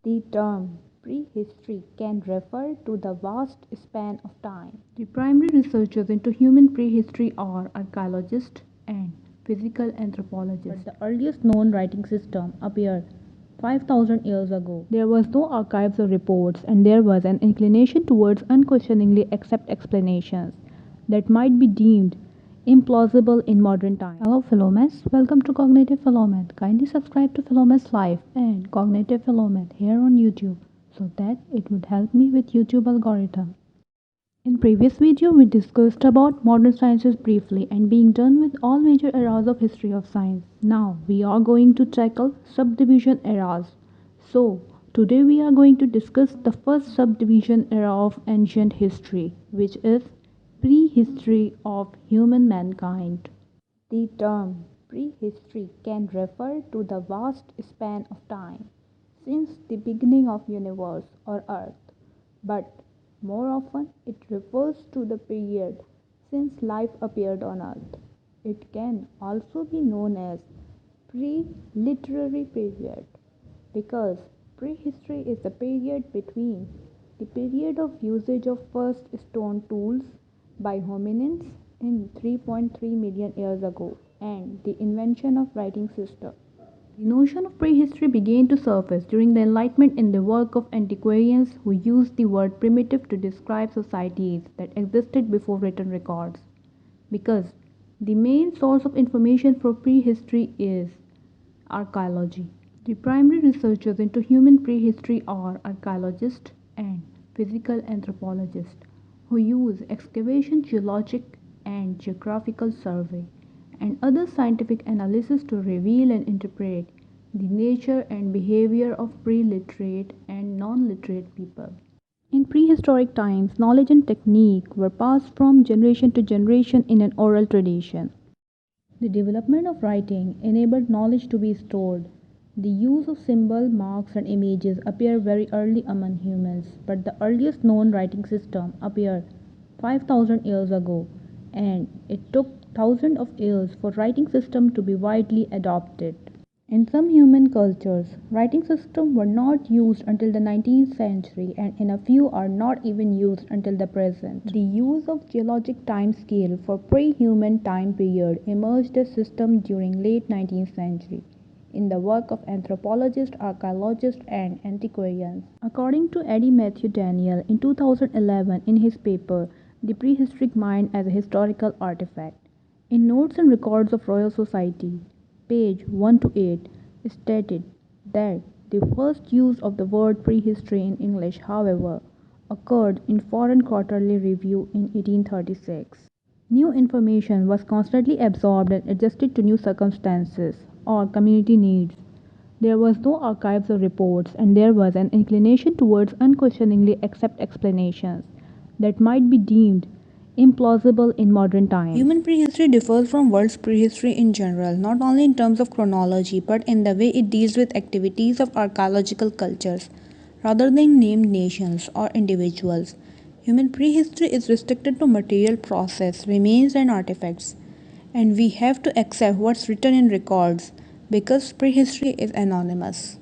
The term prehistory can refer to the vast span of time. The primary researchers into human prehistory are archaeologists and physical anthropologists. But the earliest known writing system appeared 5,000 years ago. There was no archives or reports, and there was an inclination towards unquestioningly accept explanations that might be deemed implausible in modern times. Hello Philomath, welcome to Cognitive Philomath. Kindly subscribe to Philomath Live and Cognitive Philomath here on YouTube so that it would help me with YouTube algorithm. In previous video we discussed about modern sciences briefly and being done with all major eras of history of science. Now we are going to tackle subdivision eras. So today we are going to discuss the first subdivision era of ancient history, which is prehistory of human mankind. The term prehistory can refer to the vast span of time since the beginning of universe or earth, but more often it refers to the period since life appeared on earth. It can also be known as pre-literary period because prehistory is the period between the period of usage of first stone tools by hominins in 3.3 million years ago and the invention of writing system. The notion of prehistory began to surface during the Enlightenment in the work of antiquarians who used the word primitive to describe societies that existed before written records. Because the main source of information for prehistory is archaeology. The primary researchers into human prehistory are archaeologists and physical anthropologists who use excavation, geologic and geographical survey and other scientific analysis to reveal and interpret the nature and behavior of pre-literate and non-literate people. In prehistoric times, knowledge and technique were passed from generation to generation in an oral tradition. The development of writing enabled knowledge to be stored. The use of symbols, marks and images appear very early among humans, but the earliest known writing system appeared 5,000 years ago, and it took thousands of years for writing system to be widely adopted. In some human cultures, writing systems were not used until the 19th century and in a few are not even used until the present. The use of geologic time scale for pre-human time period emerged as system during late 19th century in the work of anthropologists, archaeologists and antiquarians. According to Eddie Matthew Daniel in 2011 in his paper The Prehistoric Mind as a Historical Artifact, in Notes and Records of Royal Society, page 1 to 8, stated that the first use of the word prehistory in English, however, occurred in Foreign Quarterly Review in 1836. New information was constantly absorbed and adjusted to new circumstances or community needs. There was no archives or reports, and there was an inclination towards unquestioningly accept explanations that might be deemed implausible in modern times. Human prehistory differs from world's prehistory in general, not only in terms of chronology, but in the way it deals with activities of archaeological cultures, rather than named nations or individuals. Human prehistory is restricted to material process, remains and artifacts, and we have to accept what's written in records because prehistory is anonymous.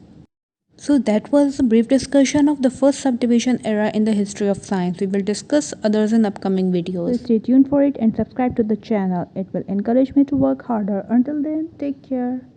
So that was a brief discussion of the first subdivision era in the history of science. We will discuss others in upcoming videos. So stay tuned for it and subscribe to the channel. It will encourage me to work harder. Until then, take care.